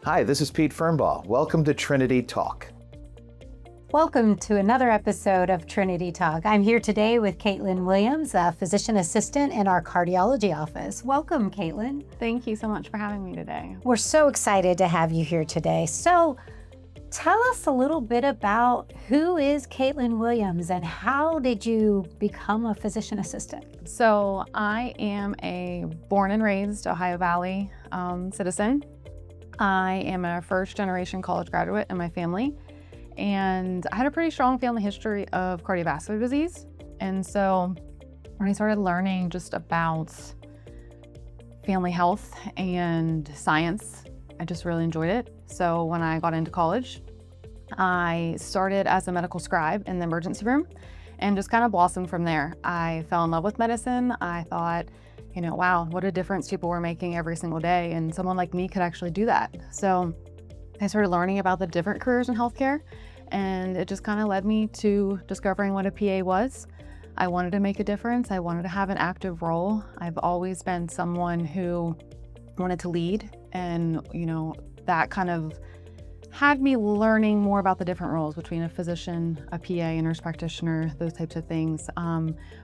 Hi, this is Pete Fernbaugh. Welcome to Trinity Talk. Welcome to another episode of Trinity Talk. I'm here today with Caitlyn Williams, a physician assistant in our cardiology office. Welcome, Caitlyn. Thank you so much for having me today. We're so excited to have you here today. So tell us a little bit about who is Caitlyn Williams and how did you become a physician assistant? So I am a born and raised Ohio Valley citizen. I am a first generation college graduate in my family. And I had a pretty strong family history of cardiovascular disease. And so when I started learning just about family health and science, I just really enjoyed it. So when I got into college, I started as a medical scribe in the emergency room and just kind of blossomed from there. I fell in love with medicine. I thought, wow, what a difference people were making every single day. And someone like me could actually do that. So I started learning about the different careers in healthcare, and it just kind of led me to discovering what a PA was. I wanted to make a difference. I wanted to have an active role. I've always been someone who wanted to lead, and that kind of had me learning more about the different roles between a physician, a PA, a nurse practitioner, those types of things.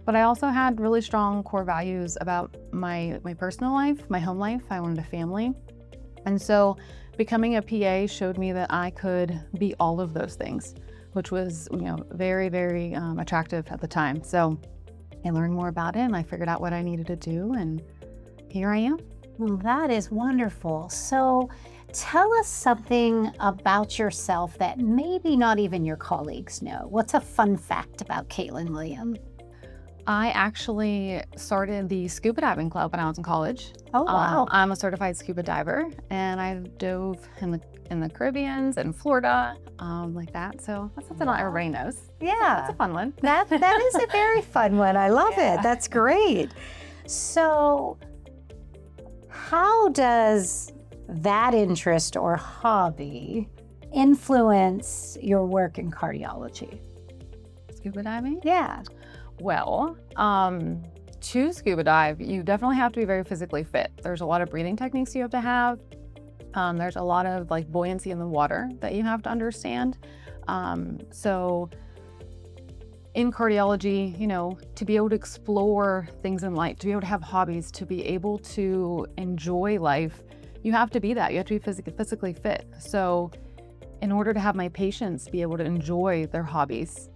But I also had really strong core values about my personal life, my home life. I wanted a family. And so becoming a PA showed me that I could be all of those things, which was, very, very attractive at the time. So I learned more about it and I figured out what I needed to do, and here I am. Well, that is wonderful. So tell us something about yourself that maybe not even your colleagues know. What's a fun fact about Caitlyn Williams? I actually started the scuba diving club when I was in college. Oh, wow. I'm a certified scuba diver, and I dove in the Caribbean and Florida, like that. So that's something not everybody knows. Yeah. That's a fun one. That is a very fun one. I love it. That's great. So how does that interest or hobby influence your work in cardiology? Scuba diving? Yeah. Well, to scuba dive, you definitely have to be very physically fit. There's a lot of breathing techniques you have to have. There's a lot of buoyancy in the water that you have to understand. So in cardiology, to be able to explore things in life, to be able to have hobbies, to be able to enjoy life, you have to be that. You have to be physically fit. So in order to have my patients be able to enjoy their hobbies,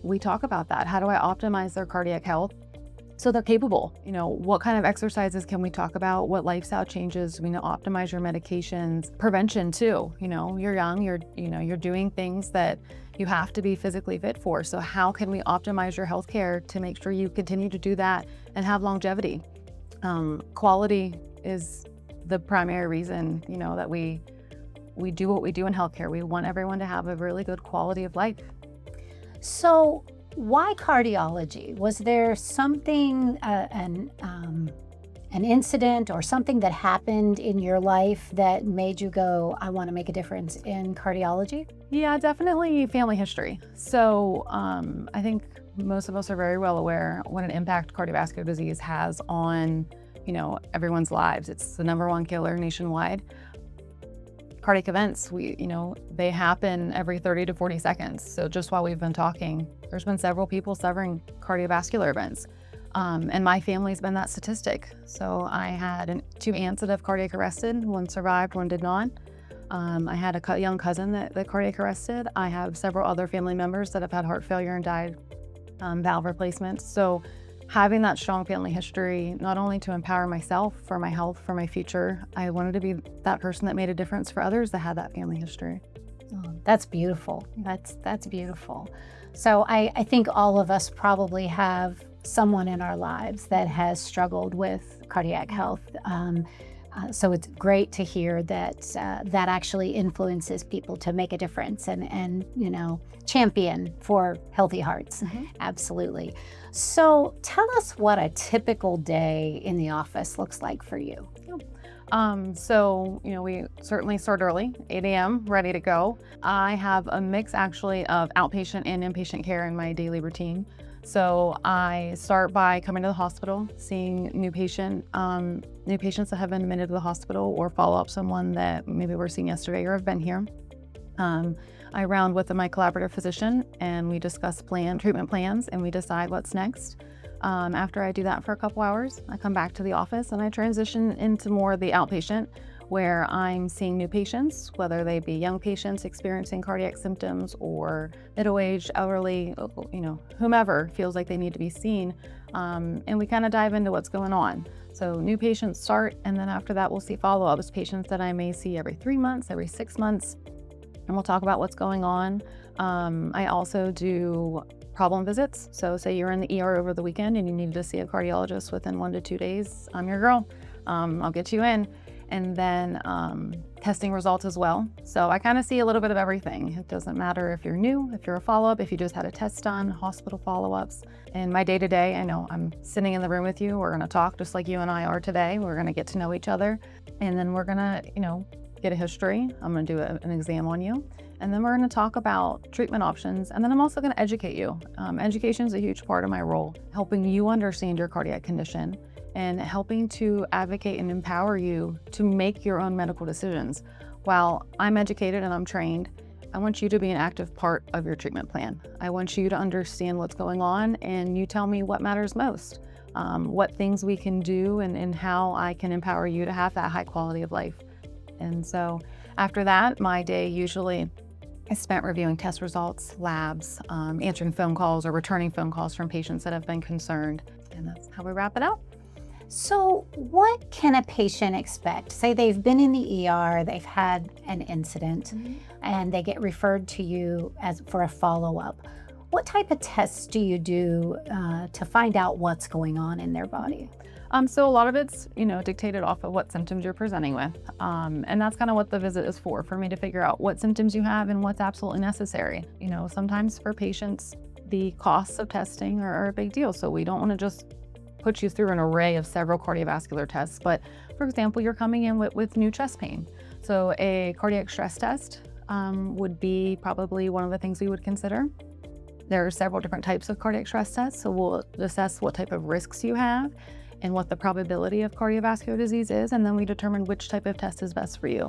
we talk about that. How do I optimize their cardiac health so they're capable? What kind of exercises can we talk about? What lifestyle changes? Optimize your medications, prevention too. You're young, you're doing things that you have to be physically fit for. So how can we optimize your healthcare to make sure you continue to do that and have longevity? Quality is the primary reason, that we do what we do in healthcare. We want everyone to have a really good quality of life. So why cardiology? Was there something, an incident or something that happened in your life that made you go, I want to make a difference in cardiology? Yeah, definitely family history. So I think most of us are very well aware what an impact cardiovascular disease has on, everyone's lives. It's the #1 killer nationwide. Cardiac events, they happen every 30 to 40 seconds. So just while we've been talking, there's been several people suffering cardiovascular events. And my family's been that statistic. So I had 2 aunts that have cardiac arrested. One survived, one did not. I had a young cousin that cardiac arrested. I have several other family members that have had heart failure and died valve replacements. So having that strong family history, not only to empower myself for my health, for my future, I wanted to be that person that made a difference for others that had that family history. Oh, that's beautiful. That's beautiful. So I think all of us probably have someone in our lives that has struggled with cardiac health. So it's great to hear that that actually influences people to make a difference and champion for healthy hearts. Mm-hmm. Absolutely. So tell us what a typical day in the office looks like for you. So we certainly start early, 8 a.m., ready to go. I have a mix actually of outpatient and inpatient care in my daily routine. So I start by coming to the hospital, seeing new patients that have been admitted to the hospital, or follow up someone that maybe we're seeing yesterday or have been here. I round with my collaborative physician and we discuss treatment plans, and we decide what's next. After I do that for a couple hours, I come back to the office and I transition into more of the outpatient, where I'm seeing new patients, whether they be young patients experiencing cardiac symptoms or middle-aged, elderly, whomever feels like they need to be seen. And we kind of dive into what's going on. So new patients start, and then after that, we'll see follow-ups, patients that I may see every 3 months, every 6 months, and we'll talk about what's going on. I also do problem visits. So say you're in the ER over the weekend and you need to see a cardiologist within 1 to 2 days, I'm your girl. I'll get you in. And then testing results as well. So I kind of see a little bit of everything. It doesn't matter if you're new, if you're a follow-up, if you just had a test done, hospital follow-ups. And my day-to-day, I know I'm sitting in the room with you. We're gonna talk just like you and I are today. We're gonna get to know each other. And then we're gonna, get a history. I'm gonna do an exam on you. And then we're gonna talk about treatment options. And then I'm also gonna educate you. Education is a huge part of my role, helping you understand your cardiac condition and helping to advocate and empower you to make your own medical decisions. While I'm educated and I'm trained, I want you to be an active part of your treatment plan. I want you to understand what's going on, and you tell me what matters most, what things we can do, and how I can empower you to have that high quality of life. And so after that, my day usually is spent reviewing test results, labs, answering phone calls or returning phone calls from patients that have been concerned. And that's how we wrap it up. So what can a patient expect? Say they've been in the ER, they've had an incident, and they get referred to you for a follow-up. What type of tests do you do to find out what's going on in their body? So a lot of it's, dictated off of what symptoms you're presenting with. And that's kind of what the visit is for me to figure out what symptoms you have and what's absolutely necessary. Sometimes for patients, the costs of testing are a big deal. So we don't want to just put you through an array of several cardiovascular tests. But for example, you're coming in with new chest pain. So a cardiac stress test would be probably one of the things we would consider. There are several different types of cardiac stress tests. So we'll assess what type of risks you have and what the probability of cardiovascular disease is, and then we determine which type of test is best for you.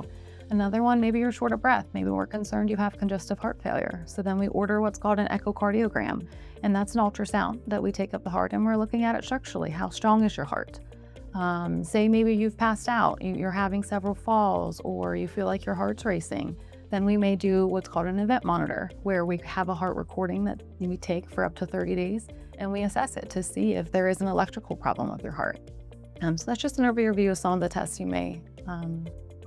Another one, maybe you're short of breath. Maybe we're concerned you have congestive heart failure. So then we order what's called an echocardiogram, and that's an ultrasound that we take of the heart, and we're looking at it structurally. How strong is your heart? Say maybe you've passed out, you're having several falls, or you feel like your heart's racing. Then we may do what's called an event monitor, where we have a heart recording that we take for up to 30 days, and we assess it to see if there is an electrical problem with your heart. So that's just an overview of some of the tests you may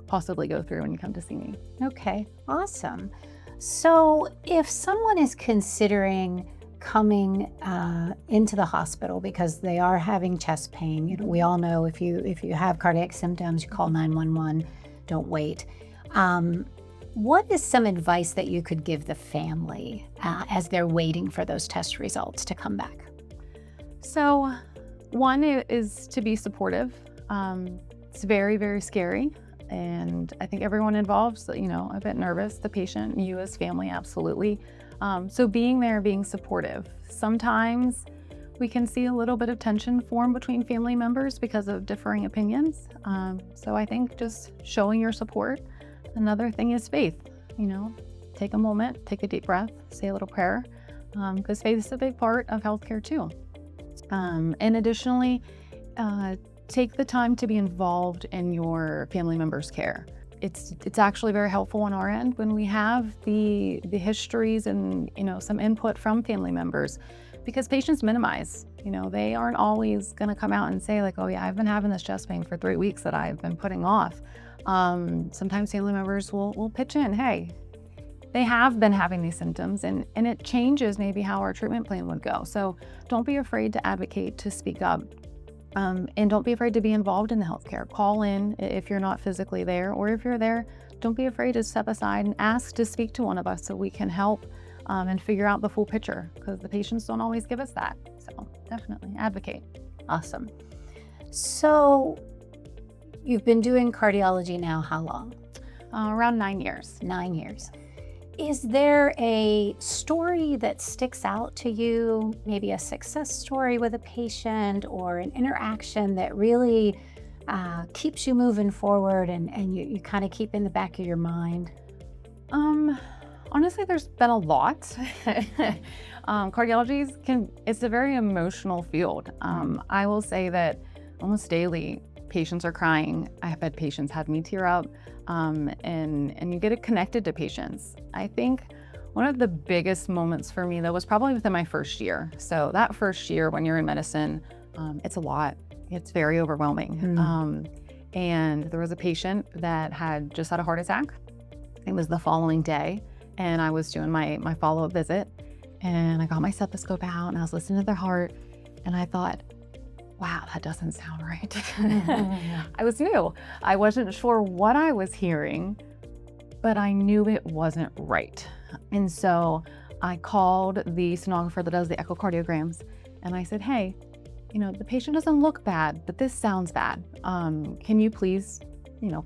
possibly go through when you come to see me. Okay, awesome. So if someone is considering coming into the hospital because they are having chest pain, we all know if you have cardiac symptoms, you call 911, don't wait. What is some advice that you could give the family as they're waiting for those test results to come back? So one is to be supportive. It's very, very scary. And I think everyone involved is, a bit nervous, the patient, you as family, absolutely. So being there, being supportive. Sometimes we can see a little bit of tension form between family members because of differing opinions. So I think just showing your support. Another thing is faith. Take a moment, take a deep breath, say a little prayer, because faith is a big part of healthcare too. And additionally, take the time to be involved in your family members' care. It's actually very helpful on our end when we have the histories and some input from family members, because patients minimize. They aren't always going to come out and say like, oh yeah, I've been having this chest pain for 3 weeks that I've been putting off. Sometimes family members will pitch in, hey, they have been having these symptoms, and it changes maybe how our treatment plan would go. So don't be afraid to advocate, to speak up. And don't be afraid to be involved in the healthcare. Call in if you're not physically there, or if you're there, don't be afraid to step aside and ask to speak to one of us so we can help and figure out the full picture, because the patients don't always give us that. So definitely advocate. Awesome. So you've been doing cardiology now how long? Around 9 years. 9 years. Is there a story that sticks out to you, maybe a success story with a patient or an interaction that really keeps you moving forward and you kind of keep in the back of your mind? Honestly, there's been a lot. Cardiology it's a very emotional field. I will say that almost daily, patients are crying. I have had patients have me tear up, and you get connected to patients. I think one of the biggest moments for me, though, was probably within my first year. So that first year when you're in medicine, it's a lot. It's very overwhelming. And there was a patient that had just had a heart attack. It was the following day, and I was doing my follow-up visit, and I got my stethoscope out, and I was listening to their heart, and I thought, wow, that doesn't sound right. I was new. I wasn't sure what I was hearing, but I knew it wasn't right. And so I called the sonographer that does the echocardiograms, and I said, hey, the patient doesn't look bad, but this sounds bad. Can you please,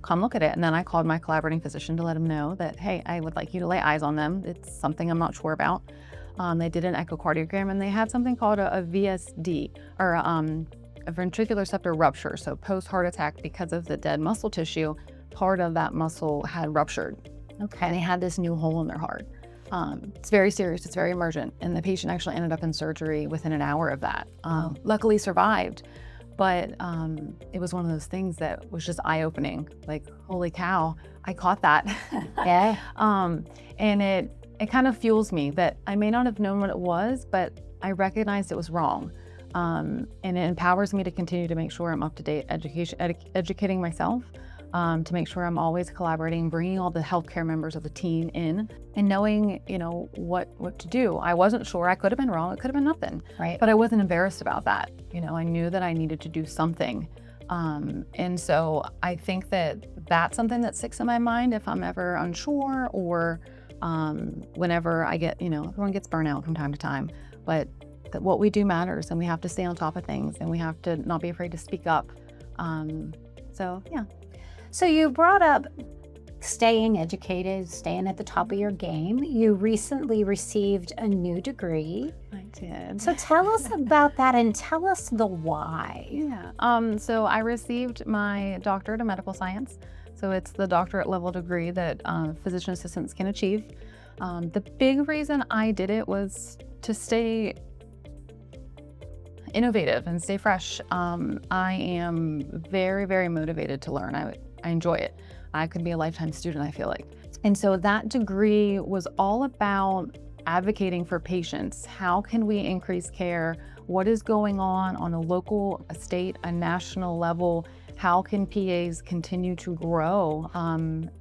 come look at it? And then I called my collaborating physician to let him know that, hey, I would like you to lay eyes on them. It's something I'm not sure about. They did an echocardiogram, and they had something called a VSD, or a ventricular septal rupture. So post-heart attack, because of the dead muscle tissue, part of that muscle had ruptured. Okay. And they had this new hole in their heart. It's very serious, it's very emergent, and the patient actually ended up in surgery within an hour of that. Luckily survived, but it was one of those things that was just eye-opening, like, holy cow, I caught that. Yeah. And it kind of fuels me that I may not have known what it was, but I recognized it was wrong. And it empowers me to continue to make sure I'm up to date, educating myself, to make sure I'm always collaborating, bringing all the healthcare members of the team in, and knowing, what to do. I wasn't sure. I could have been wrong. It could have been nothing. Right. But I wasn't embarrassed about that. I knew that I needed to do something. And so I think that that's something that sticks in my mind if I'm ever unsure, or whenever I get, everyone gets burnout from time to time, but that what we do matters, and we have to stay on top of things, and we have to not be afraid to speak up. So yeah. So you brought up staying educated, staying at the top of your game. You recently received a new degree. I did. So tell us about that, and tell us the why. Yeah. So I received my doctorate of medical science. So it's the doctorate level degree that physician assistants can achieve. The big reason I did it was to stay innovative and stay fresh. I am very, very motivated to learn. I enjoy it. I could be a lifetime student, I feel like. And so that degree was all about advocating for patients. How can we increase care? What is going on a local, a state, a national level? How can PAs continue to grow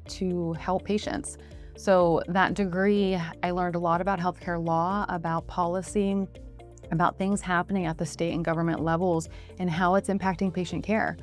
to help patients? So that degree, I learned a lot about healthcare law, about policy, about things happening at the state and government levels, and how it's impacting patient care.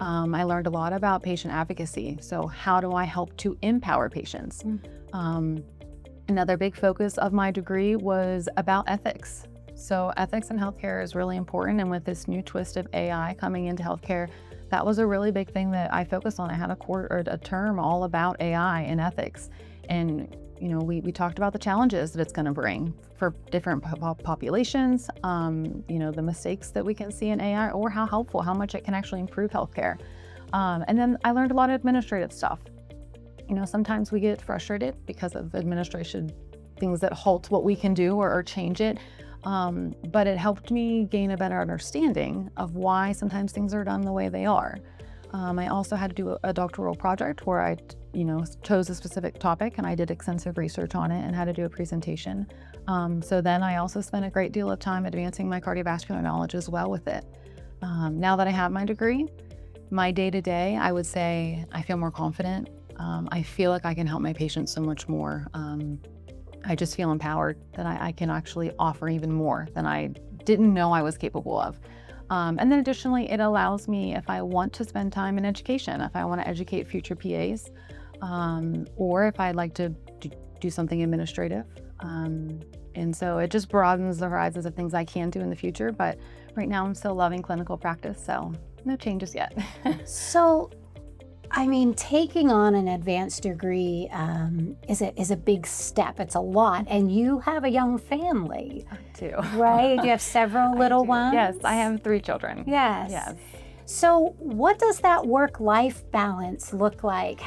I learned a lot about patient advocacy. So how do I help to empower patients? Another big focus of my degree was about ethics. So ethics in healthcare is really important. And with this new twist of AI coming into healthcare, that was a really big thing that I focused on. I had a term all about AI and ethics. And we talked about the challenges that it's going to bring for different populations, the mistakes that we can see in AI, or how helpful, how much it can actually improve healthcare. And then I learned a lot of administrative stuff. Sometimes we get frustrated because of administration, things that halt what we can do or change it. But it helped me gain a better understanding of why sometimes things are done the way they are. I also had to do a doctoral project where I chose a specific topic, and I did extensive research on it and had to do a presentation. So then I also spent a great deal of time advancing my cardiovascular knowledge as well with it. Now that I have my degree, my day-to-day, I would say I feel more confident. I feel like I can help my patients so much more. I just feel empowered that I can actually offer even more than I didn't know I was capable of. And then additionally, it allows me, if I want to spend time in education, if I want to educate future PAs, or if I'd like to do something administrative. And so it just broadens the horizons of things I can do in the future. But right now I'm still loving clinical practice, so no changes yet. So I mean, taking on an advanced degree is a big step. It's a lot, and you have a young family, Too. right? You have several little ones. Yes, I have 3 children. Yes. Yes. So, what does that work-life balance look like?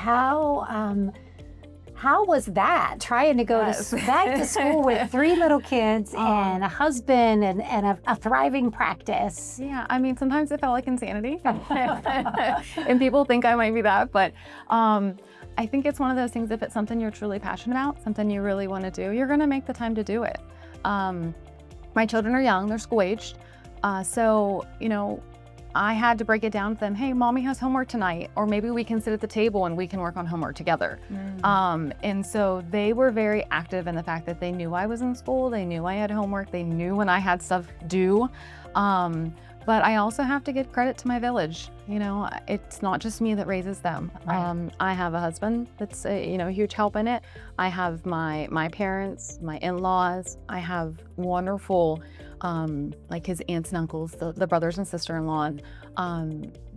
How was that, trying to go back to school with 3 little kids and a husband and a thriving practice? Yeah, I mean, sometimes it felt like insanity. And people think I might be that, but I think it's one of those things, if it's something you're truly passionate about, something you really want to do, you're going to make the time to do it. My children are young, they're school-aged. So, I had to break it down to them, hey, mommy has homework tonight, or maybe we can sit at the table and we can work on homework together. And so they were very active in the fact that they knew I was in school, they knew I had homework, they knew when I had stuff due. But I also have to give credit to my village. It's not just me that raises them. Right. I have a husband that's a huge help in it. I have my parents, my in-laws. I have wonderful, like his aunts and uncles, the brothers and sister-in-law.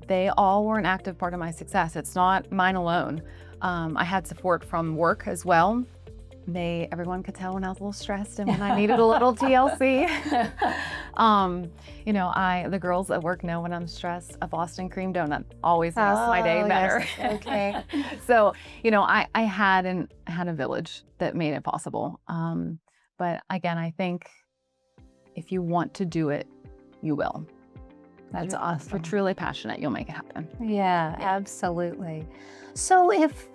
They all were an active part of my success. It's not mine alone. I had support from work as well. Everyone could tell when I was a little stressed and when I needed a little TLC. The girls at work know when I'm stressed, a Boston cream donut always makes my day better. Yes. Okay. So, I had a village that made it possible. But again, I think if you want to do it, you will. That's If awesome. you're truly passionate, you'll make it happen. Yeah, absolutely. So if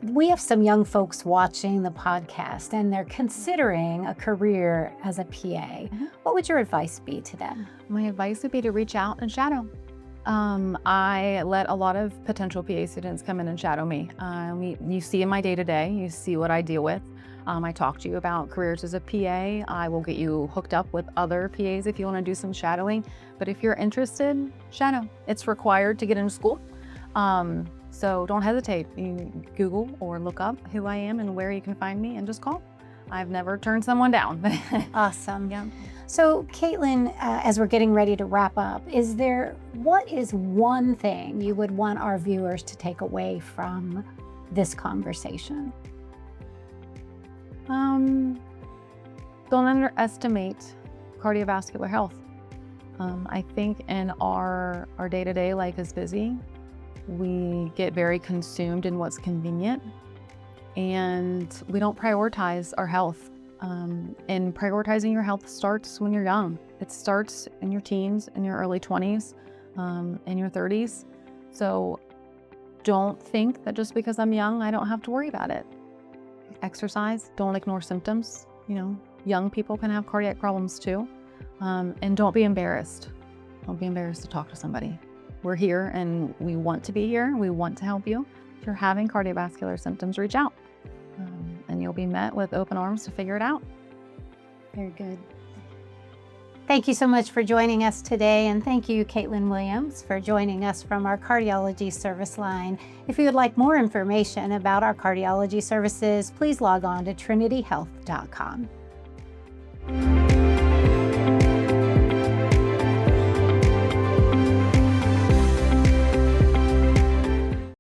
we have some young folks watching the podcast and they're considering a career as a PA, what would your advice be to them? My advice would be to reach out and shadow. I let a lot of potential PA students come in and shadow me. You see in my day-to-day, you see what I deal with. I talk to you about careers as a PA. I will get you hooked up with other PAs if you want to do some shadowing. But if you're interested, shadow. It's required to get into school. So don't hesitate. You Google or look up who I am and where you can find me and just call. I've never turned someone down. Awesome. Yeah. So Caitlyn, as we're getting ready to wrap up, what is one thing you would want our viewers to take away from this conversation? Don't underestimate cardiovascular health. I think in our day-to-day life is busy. We get very consumed in what's convenient, and we don't prioritize our health. And prioritizing your health starts when you're young. It starts in your teens, in your early 20s, in your 30s. So don't think that just because I'm young, I don't have to worry about it. Exercise, don't ignore symptoms. Young people can have cardiac problems too. And don't be embarrassed. Don't be embarrassed to talk to somebody. We're here and we want to be here. We want to help you. If you're having cardiovascular symptoms, reach out. And you'll be met with open arms to figure it out. Very good. Thank you so much for joining us today, and thank you, Caitlyn Williams, for joining us from our cardiology service line. If you would like more information about our cardiology services, please log on to trinityhealth.com.